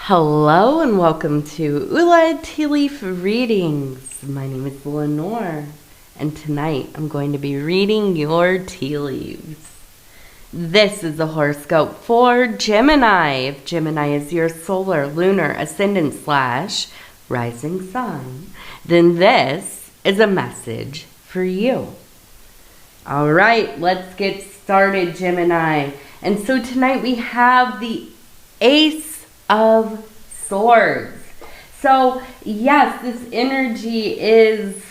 Hello and welcome to Ula Tea Leaf Readings. My name is Lenor, and tonight I'm going to be reading your tea leaves. This is the horoscope for Gemini. If Gemini is your solar, lunar, ascendant / rising sign, then this is a message for you. All right, let's get started, Gemini. And so tonight we have the Ace of Swords. So yes, this energy is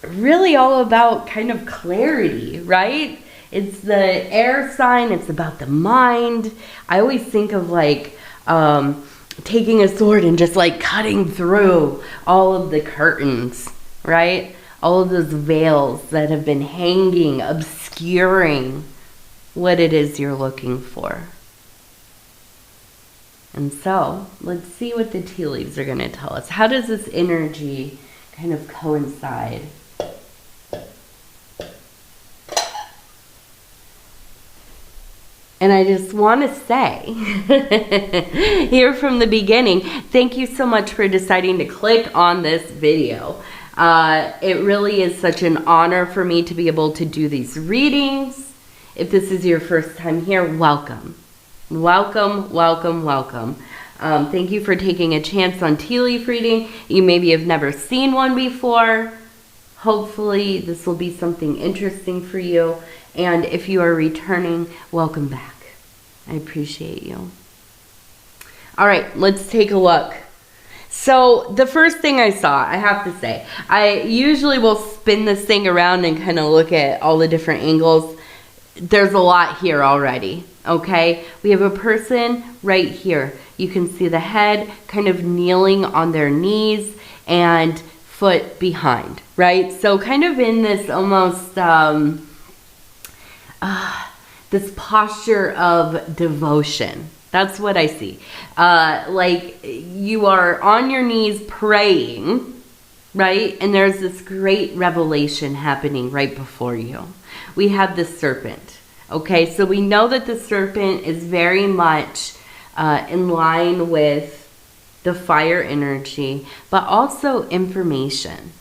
really all about kind of clarity, right? It's the air sign. It's about the mind. I always think of like taking a sword and just like cutting through all of the curtains, right? All of those veils that have been hanging, obscuring what it is you're looking for. And so, let's see what the tea leaves are going to tell us. How does this energy kind of coincide? And I just want to say, here from the beginning, thank you so much for deciding to click on this video. It really is such an honor for me to be able to do these readings. If this is your first time here, welcome. Welcome, welcome, welcome. Thank you for taking a chance on tea leaf reading. You maybe have never seen one before. Hopefully this will be something interesting for you. And if you are returning, welcome back. I appreciate you. All right, let's take a look. So the first thing I saw, I have to say, I usually will spin this thing around and kind of look at all the different angles. There's a lot here already, okay? We have a person right here. You can see the head kind of kneeling on their knees and foot behind, right? So kind of in this almost, this posture of devotion. That's what I see. Like you are on your knees praying, right? And there's this great revelation happening right before you. We have the serpent. Okay, so we know that the serpent is very much in line with the fire energy, but also information,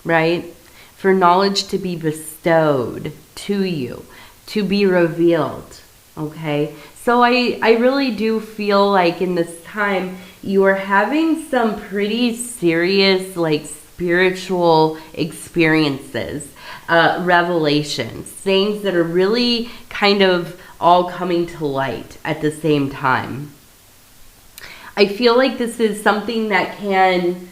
right? For knowledge to be bestowed to you, to be revealed, okay? So I really do feel like in this time, you are having some pretty serious, like, spiritual experiences, revelations, things that are really kind of all coming to light at the same time. I feel like this is something that can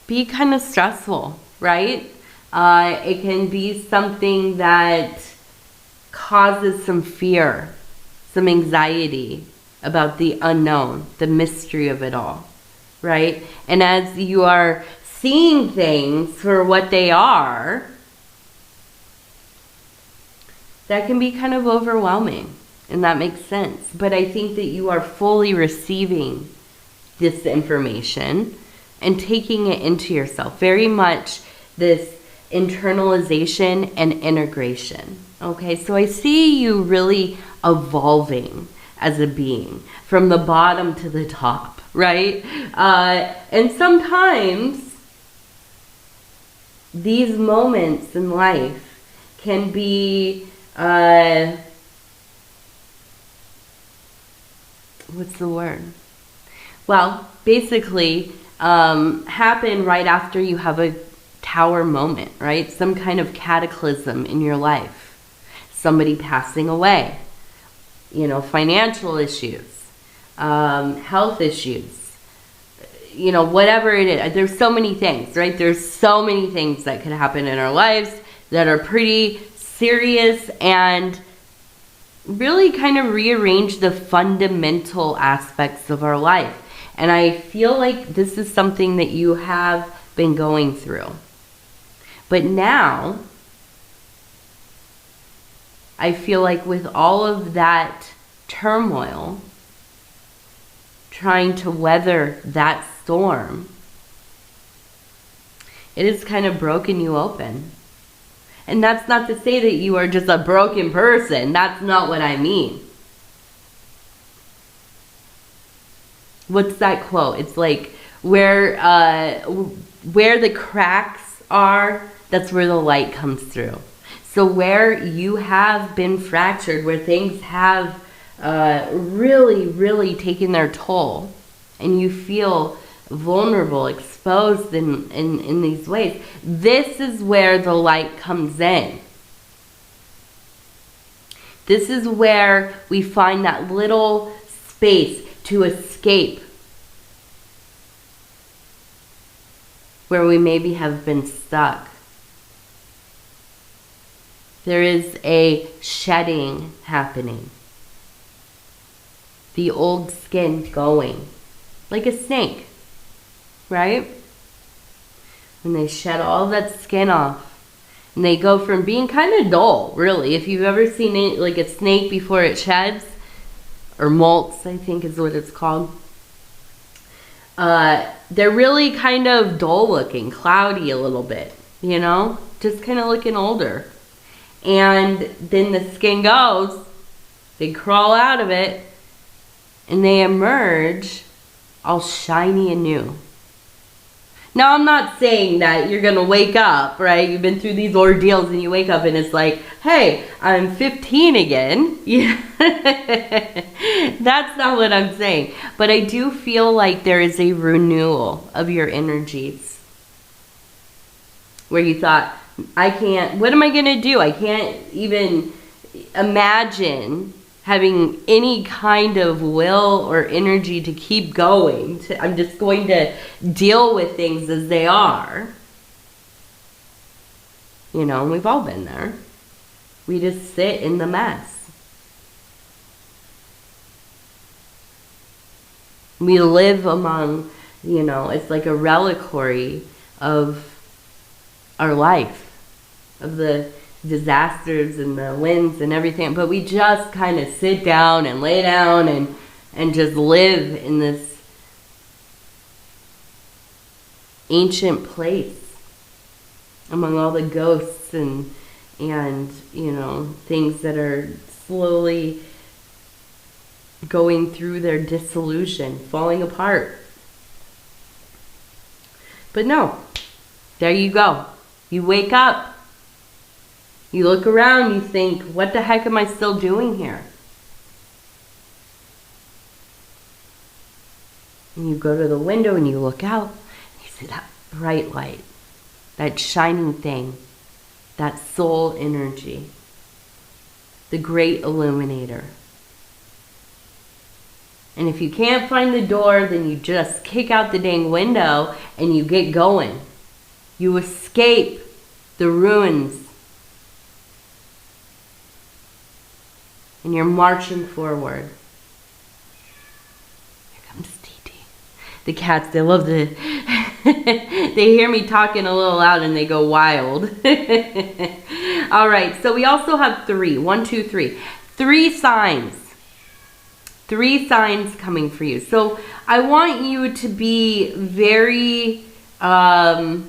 be kind of stressful, right? It can be something that causes some fear, some anxiety about the unknown, the mystery of it all, right? And as you are seeing things for what they are, that can be kind of overwhelming, and that makes sense. But I think that you are fully receiving this information and taking it into yourself. Very much this internalization and integration. Okay, so I see you really evolving as a being from the bottom to the top, right? And sometimes these moments in life can be, what's the word? Well, basically, happen right after you have a tower moment, right? Some kind of cataclysm in your life. Somebody passing away, you know, financial issues, health issues, you know, whatever it is. There's so many things, right? There's so many things that could happen in our lives that are pretty serious and really kind of rearrange the fundamental aspects of our life. And I feel like this is something that you have been going through. But now, I feel like with all of that turmoil, trying to weather that storm, it has kind of broken you open. And that's not to say that you are just a broken person. That's not what I mean. What's that quote? It's like where the cracks are, that's where the light comes through. So where you have been fractured, where things have really, really taken their toll, and you feel vulnerable, exposed in these ways, this is where the light comes in. This is where we find that little space to escape, where we maybe have been stuck. There is a shedding happening. The old skin going, like a snake, right? When they shed all that skin off, and they go from being kind of dull, really. If you've ever seen it, like a snake before it sheds, or molts, I think is what it's called. They're really kind of dull looking, cloudy a little bit, you know? Just kind of looking older. And then the skin goes, they crawl out of it, and they emerge all shiny and new. Now, I'm not saying that you're going to wake up, right? You've been through these ordeals and you wake up and it's like, hey, I'm 15 again. Yeah. That's not what I'm saying. But I do feel like there is a renewal of your energies. Where you thought, what am I going to do? I can't even imagine having any kind of will or energy to keep going. I'm just going to deal with things as they are. You know, and we've all been there. We just sit in the mess. We live among, you know, it's like a reliquary of our life, of the disasters and the winds and everything, but we just kind of sit down and lay down and just live in this ancient place among all the ghosts and you know, things that are slowly going through their dissolution, falling apart. But no, there you go. You wake up. You look around, you think, what the heck am I still doing here? And you go to the window and you look out, and you see that bright light, that shining thing, that soul energy, the great illuminator. And if you can't find the door, then you just kick out the dang window and you get going. You escape the ruins. And you're marching forward. Here comes TT. The cats, they love the... they hear me talking a little loud and they go wild. All right, so we also have 3. 1, 2, 3. 3 signs. 3 signs coming for you. So I want you to be very... well,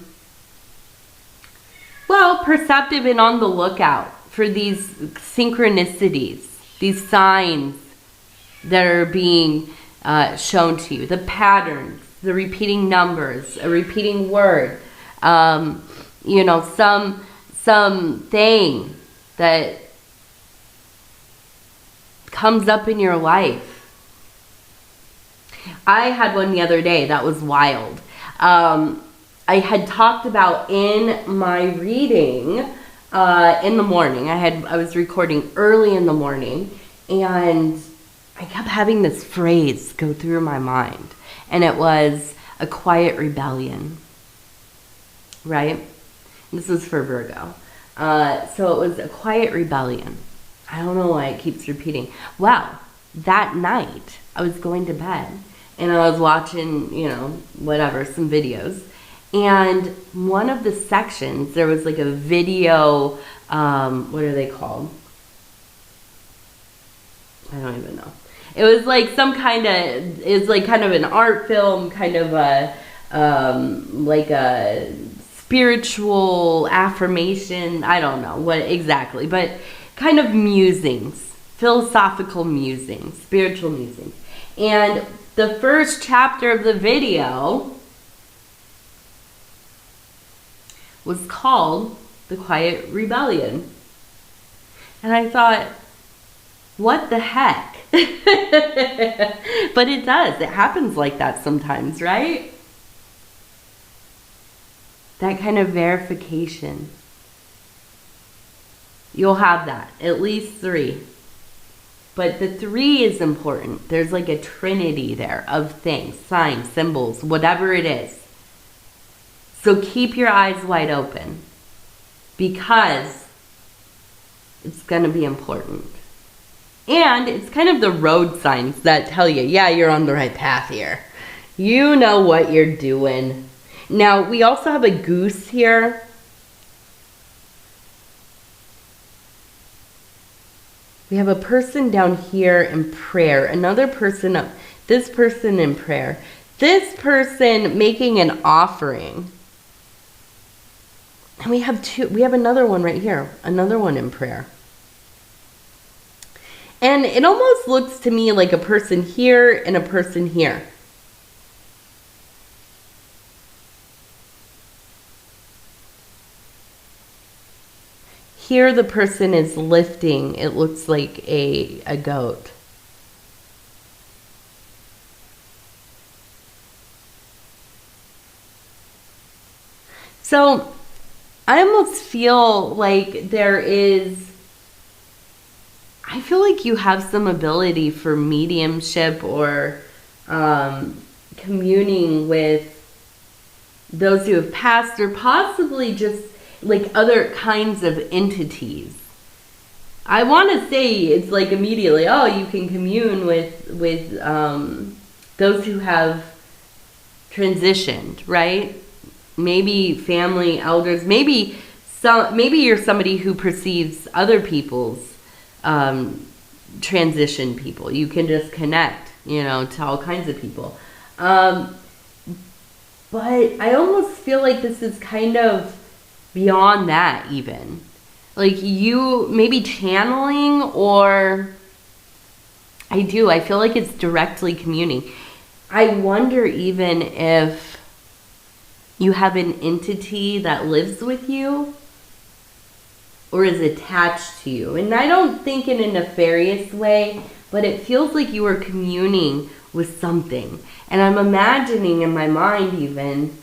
perceptive and on the lookout for these synchronicities. These signs that are being shown to you, the patterns, the repeating numbers, a repeating word, you know, some thing that comes up in your life. I had one the other day that was wild. I had talked about in my reading in the morning. I was recording early in the morning, and I kept having this phrase go through my mind, and it was a quiet rebellion, right? This was for Virgo. So it was a quiet rebellion. I don't know why it keeps repeating. Well, that night I was going to bed, and I was watching, you know, whatever, some videos. And one of the sections, there was like a video, what are they called? I don't even know. It was like some kind of, it's like kind of an art film, kind of a, like a spiritual affirmation. I don't know what exactly, but kind of musings, philosophical musings, spiritual musings. And the first chapter of the video was called The Quiet Rebellion. And I thought, what the heck? But it does. It happens like that sometimes, right? That kind of verification. You'll have that. At least 3. But the 3 is important. There's like a trinity there of things, signs, symbols, whatever it is. So keep your eyes wide open because it's going to be important. And it's kind of the road signs that tell you, yeah, you're on the right path here. You know what you're doing. Now, we also have a goose here. We have a person down here in prayer. Another person up. This person in prayer. This person making an offering. And we have 2. We have another one right here. Another one in prayer. And it almost looks to me like a person here and a person here. Here the person is lifting, it looks like a goat. So I almost feel like I feel like you have some ability for mediumship or communing with those who have passed, or possibly just like other kinds of entities. I want to say it's like immediately, oh, you can commune with those who have transitioned, right? Maybe family elders, maybe you're somebody who perceives other people's transition people. You can just connect, to all kinds of people. But I almost feel like this is kind of beyond that even. Like you maybe channeling, or I feel like it's directly communing. I wonder even if you have an entity that lives with you or is attached to you. And I don't think in a nefarious way, but it feels like you are communing with something. And I'm imagining in my mind even,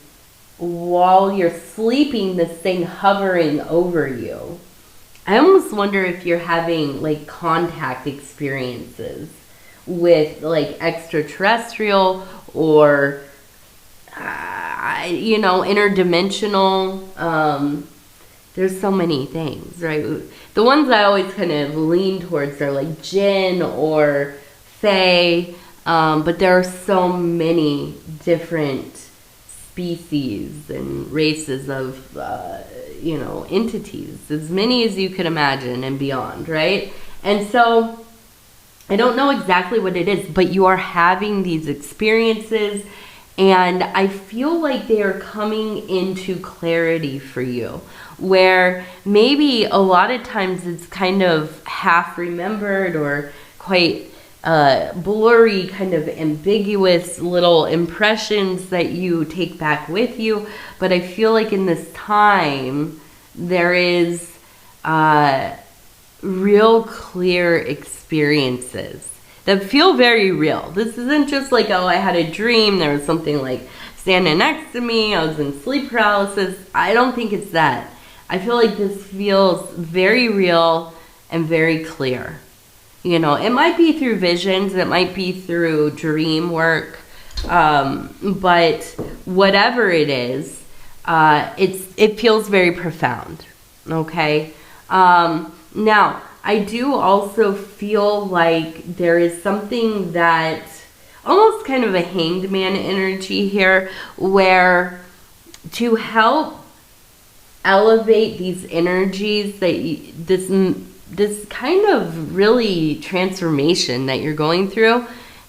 while you're sleeping, this thing hovering over you. I almost wonder if you're having like contact experiences with like extraterrestrial or interdimensional. There's so many things, right? The ones I always kind of lean towards are like jinn or fae, but there are so many different species and races of, entities, as many as you could imagine and beyond, right? And so I don't know exactly what it is, but you are having these experiences, and I feel like they are coming into clarity for you, where maybe a lot of times it's kind of half remembered or quite blurry, kind of ambiguous little impressions that you take back with you. But I feel like in this time there is real clear experiences that feel very real. This isn't just like, oh, I had a dream, there was something like standing next to me, I was in sleep paralysis. I don't think it's that. I feel like this feels very real and very clear. It might be through visions, it might be through dream work, but whatever it is, it feels very profound, okay? Now, I do also feel like there is something that, almost kind of a hanged man energy here, where to help elevate these energies, this kind of really transformation that you're going through,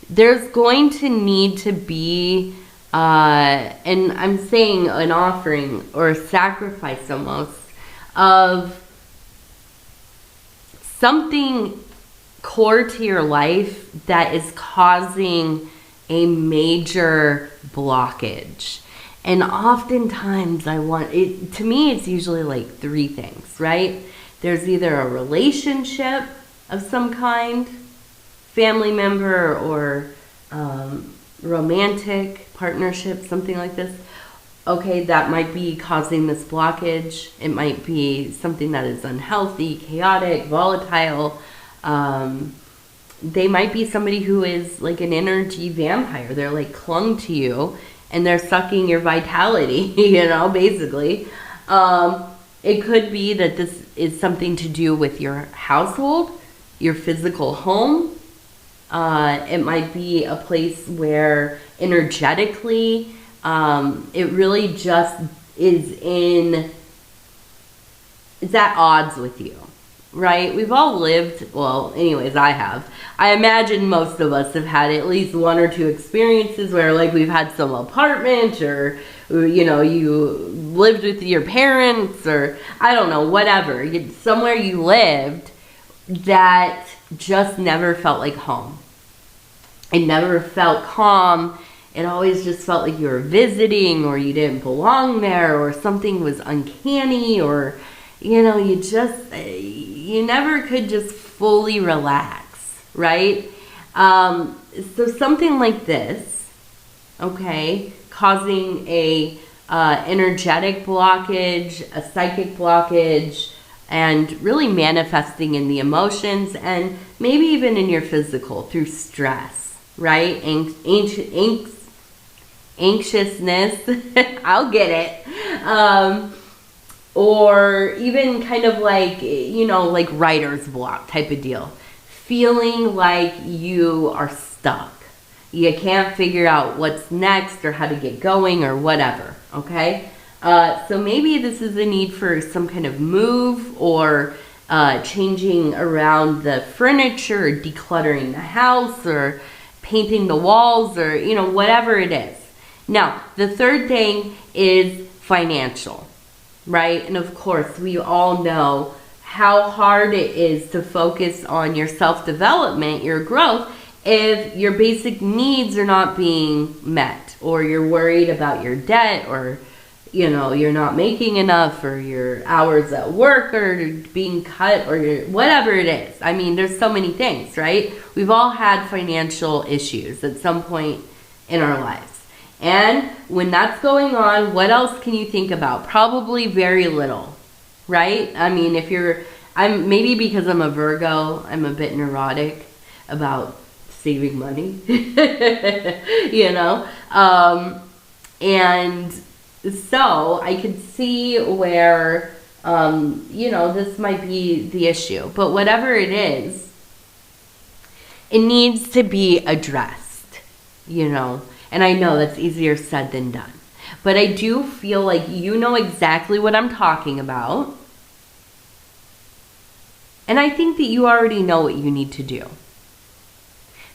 there's going to need to be, and I'm saying an offering or a sacrifice almost, of something core to your life that is causing a major blockage. And oftentimes I want it, to me, it's usually like three things, right? There's either a relationship of some kind, family member or romantic partnership, something like this. Okay, that might be causing this blockage. It might be something that is unhealthy, chaotic, volatile. They might be somebody who is like an energy vampire. They're like clung to you and they're sucking your vitality, you know, basically. It could be that this is something to do with your household, your physical home. It might be a place where energetically, it really just is at odds with you, right? We've all lived, well, anyways, I have. I imagine most of us have had at least one or two experiences where like we've had some apartment or, you know, you lived with your parents or I don't know, whatever. Somewhere you lived that just never felt like home. It never felt calm. It always just felt like you were visiting or you didn't belong there or something was uncanny or, you know, you never could just fully relax, right? So something like this, okay, causing a energetic blockage, a psychic blockage, and really manifesting in the emotions and maybe even in your physical through stress, right? Anxiousness, I'll get it. Or even kind of like, you know, like writer's block type of deal. Feeling like you are stuck. You can't figure out what's next or how to get going or whatever, okay? So maybe this is a need for some kind of move or changing around the furniture or decluttering the house or painting the walls or, you know, whatever it is. Now, the third thing is financial, right? And of course, we all know how hard it is to focus on your self-development, your growth, if your basic needs are not being met or you're worried about your debt or, you know, you're not making enough or your hours at work are being cut or whatever it is. I mean, there's so many things, right? We've all had financial issues at some point in our lives. And when that's going on, what else can you think about? Probably very little, right? I mean, maybe because I'm a Virgo, I'm a bit neurotic about saving money, you know? And so I could see where, you know, this might be the issue. But whatever it is, it needs to be addressed, you know? And I know that's easier said than done. But I do feel like you know exactly what I'm talking about. And I think that you already know what you need to do.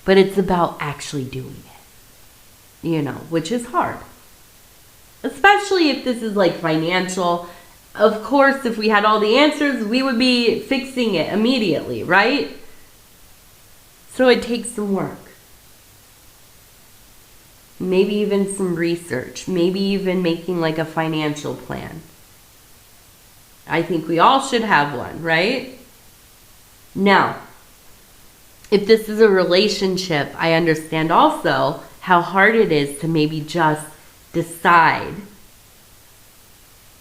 But it's about actually doing it, you know, which is hard. Especially if this is like financial. Of course, if we had all the answers, we would be fixing it immediately, right? So it takes some work. Maybe even some research. Maybe even making like a financial plan. I think we all should have one, right? Now, if this is a relationship, I understand also how hard it is to maybe just decide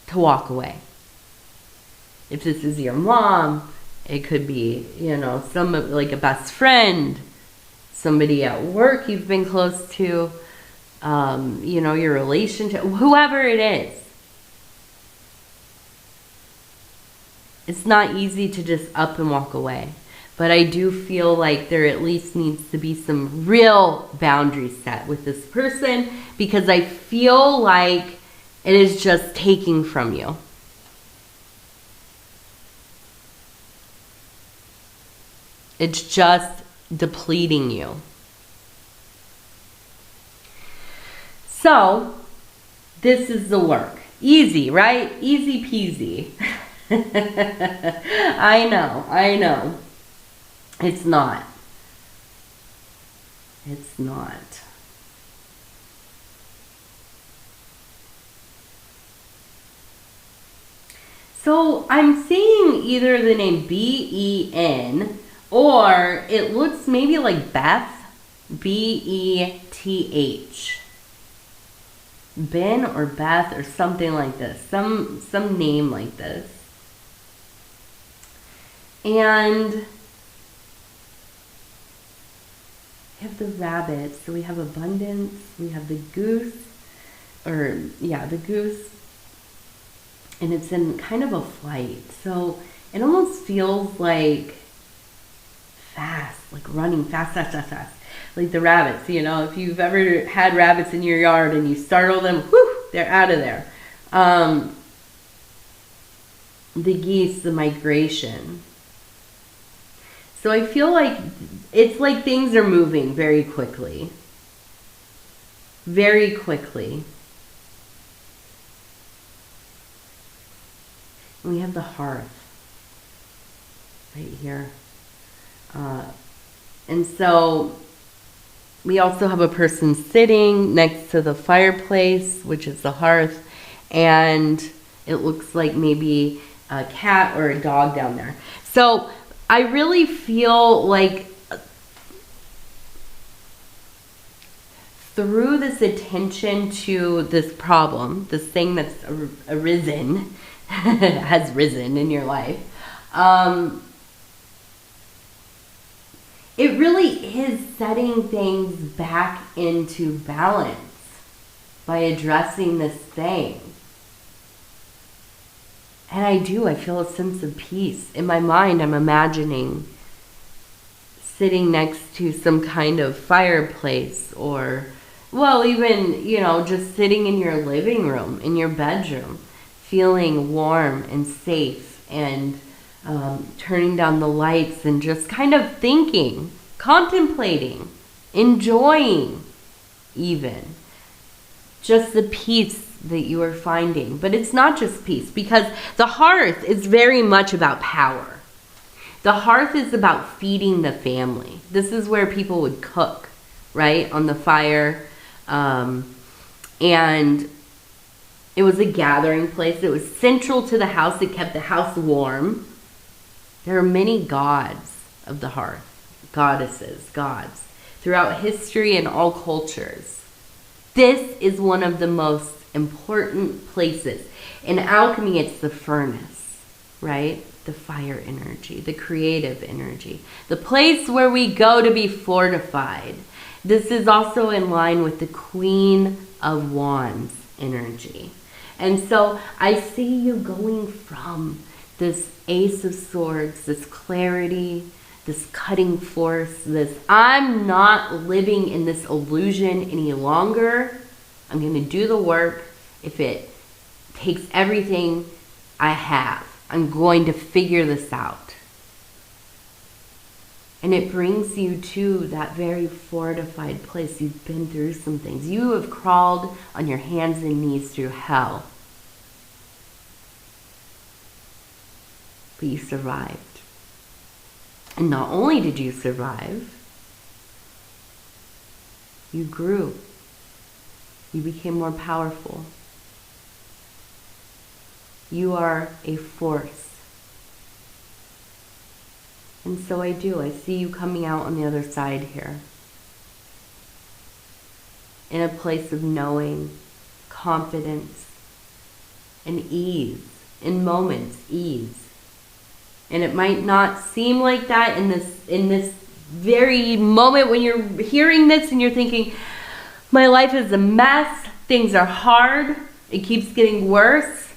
to walk away. If this is your mom, it could be, you know, like a best friend, somebody at work you've been close to, you know, your relationship, whoever it is. It's not easy to just up and walk away. But I do feel like there at least needs to be some real boundaries set with this person because I feel like it is just taking from you. It's just depleting you. So, this is the work. Easy, right? Easy peasy. I know. It's not. It's not. So I'm seeing either the name B-E-N, or it looks maybe like Beth, B-E-T-H. Ben or Beth or something like this. Some name like this. And we have the rabbit. So we have abundance. We have the goose. The goose. And it's in kind of a flight. So it almost feels like fast, like running fast. Like the rabbits, you know, if you've ever had rabbits in your yard and you startle them, whew, they're out of there. The geese, the migration. So I feel like it's like things are moving very quickly. Very quickly. And we have the hearth right here. And so we also have a person sitting next to the fireplace, which is the hearth, and it looks like maybe a cat or a dog down there. So I really feel like through this attention to this problem, this thing that's arisen, has risen in your life, it really is setting things back into balance by addressing this thing. And I feel a sense of peace. In my mind, I'm imagining sitting next to some kind of fireplace or, well, even, you know, just sitting in your living room, in your bedroom, feeling warm and safe and turning down the lights and just kind of thinking, contemplating, enjoying even just the peace that you are finding. But it's not just peace, because the hearth is very much about power. The hearth is about feeding the family. This is where people would cook, right, on the fire. And it was a gathering place. It was central to the house. It kept the house warm. There are many gods of the hearth, goddesses, gods, throughout history and all cultures. This is one of the most important places. In alchemy, it's the furnace, right? The fire energy, the creative energy, the place where we go to be fortified. This is also in line with the Queen of Wands energy. And so I see you going from this Ace of Swords, this clarity, this cutting force, this I'm not living in this illusion any longer. I'm going to do the work. If it takes everything I have, I'm going to figure this out. And it brings you to that very fortified place. You've been through some things. You have crawled on your hands and knees through hell. But you survived. And not only did you survive, you grew. You became more powerful. You are a force. And so I see you coming out on the other side here. In a place of knowing, confidence, and ease. In moments, ease. And it might not seem like that in this very moment when you're hearing this and you're thinking, my life is a mess, things are hard, it keeps getting worse.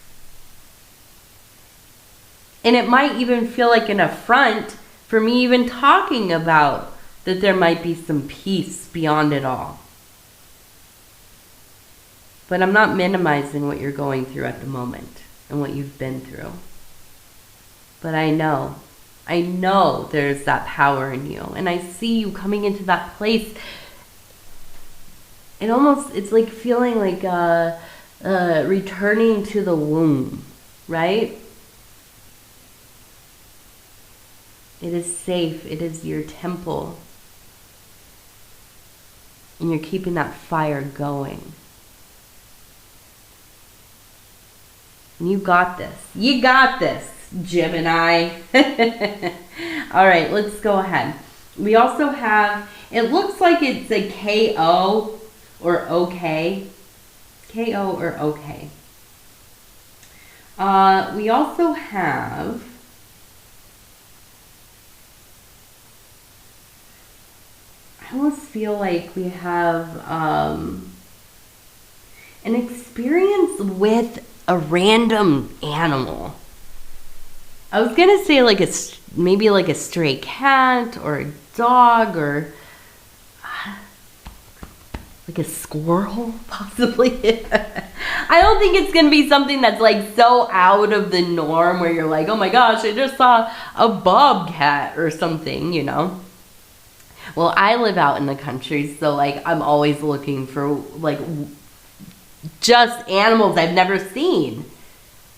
And it might even feel like an affront for me even talking about that there might be some peace beyond it all. But I'm not minimizing what you're going through at the moment and what you've been through. But I know there's that power in you. And I see you coming into that place. It's like feeling like returning to the womb, right? It is safe. It is your temple. And you're keeping that fire going. You got this. You got this, Gemini. All right, let's go ahead. We also have, it looks like it's a KO or OK. KO or OK. We also have, I almost feel like we have an experience with a random animal. I was gonna say like maybe like a stray cat or a dog or like a squirrel, possibly. I don't think it's gonna be something that's like so out of the norm where you're like, oh my gosh, I just saw a bobcat or something, you know. Well, I live out in the country, so like I'm always looking for like just animals I've never seen.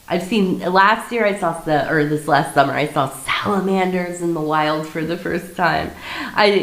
I've seen, last year I saw, this last summer, I saw salamanders in the wild for the first time.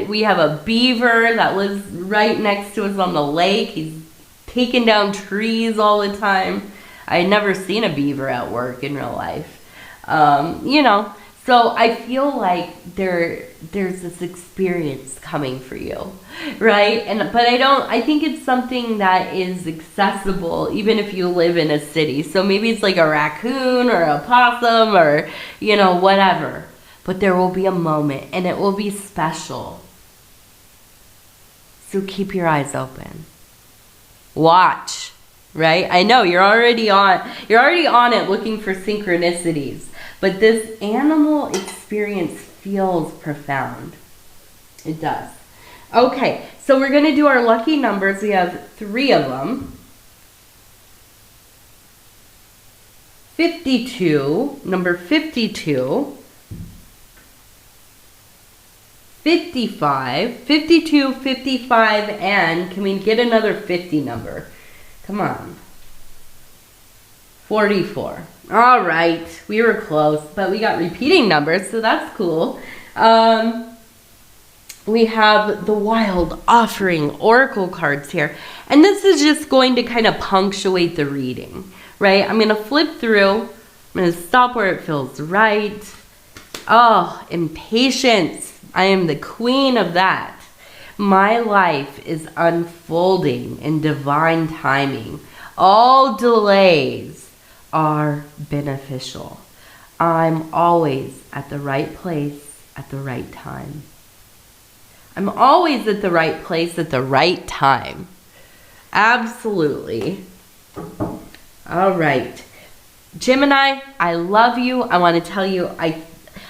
We have a beaver that lives right next to us on the lake. He's taking down trees all the time. I had never seen a beaver at work in real life. You know, so I feel like there's this experience coming for you, right? But I think it's something that is accessible even if you live in a city. So maybe it's like a raccoon or a possum or, you know, whatever. But there will be a moment and it will be special. So keep your eyes open. Watch, right? I know you're already on it looking for synchronicities. But this animal experience feels profound. It does. Okay, so we're going to do our lucky numbers. We have 3 of them. 52, number 52. 55, 52, 55, and can we get another 50 number? Come on. 44. All right, we were close, but we got repeating numbers, so that's cool. We have the Wild Offering Oracle cards here, and this is just going to kind of punctuate the reading, right? I'm going to flip through. I'm going to stop where it feels right. Oh, impatience. I am the queen of that. My life is unfolding in divine timing. All delays are beneficial. I'm always at the right place at the right time. I'm always at the right place at the right time. Absolutely. All right. Gemini, I love you. I want to tell you,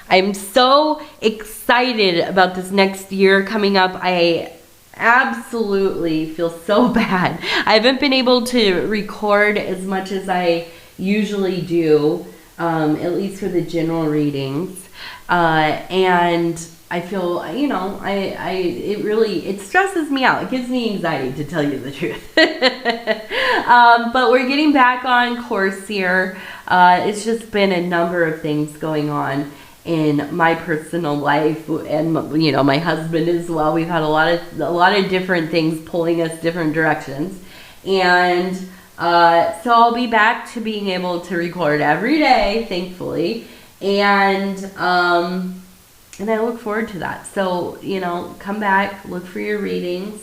I'm so excited about this next year coming up. I absolutely feel so bad. I haven't been able to record as much as I usually do, at least for the general readings. And I feel, you know, it stresses me out. It gives me anxiety, to tell you the truth. But we're getting back on course here. It's just been a number of things going on in my personal life, and you know, my husband as well. We've had a lot of different things pulling us different directions, and so I'll be back to being able to record every day, thankfully, and I look forward to that. So, you know, come back, look for your readings.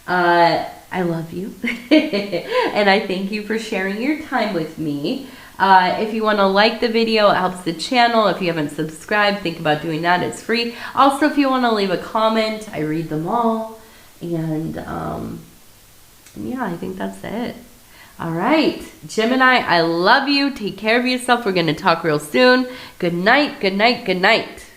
I love you, and I thank you for sharing your time with me. If you want to like the video, it helps the channel. If you haven't subscribed, think about doing that. It's free. Also, if you want to leave a comment, I read them all. And yeah, I think that's it. All right, Gemini, I love you. Take care of yourself. We're going to talk real soon. Good night, good night, good night.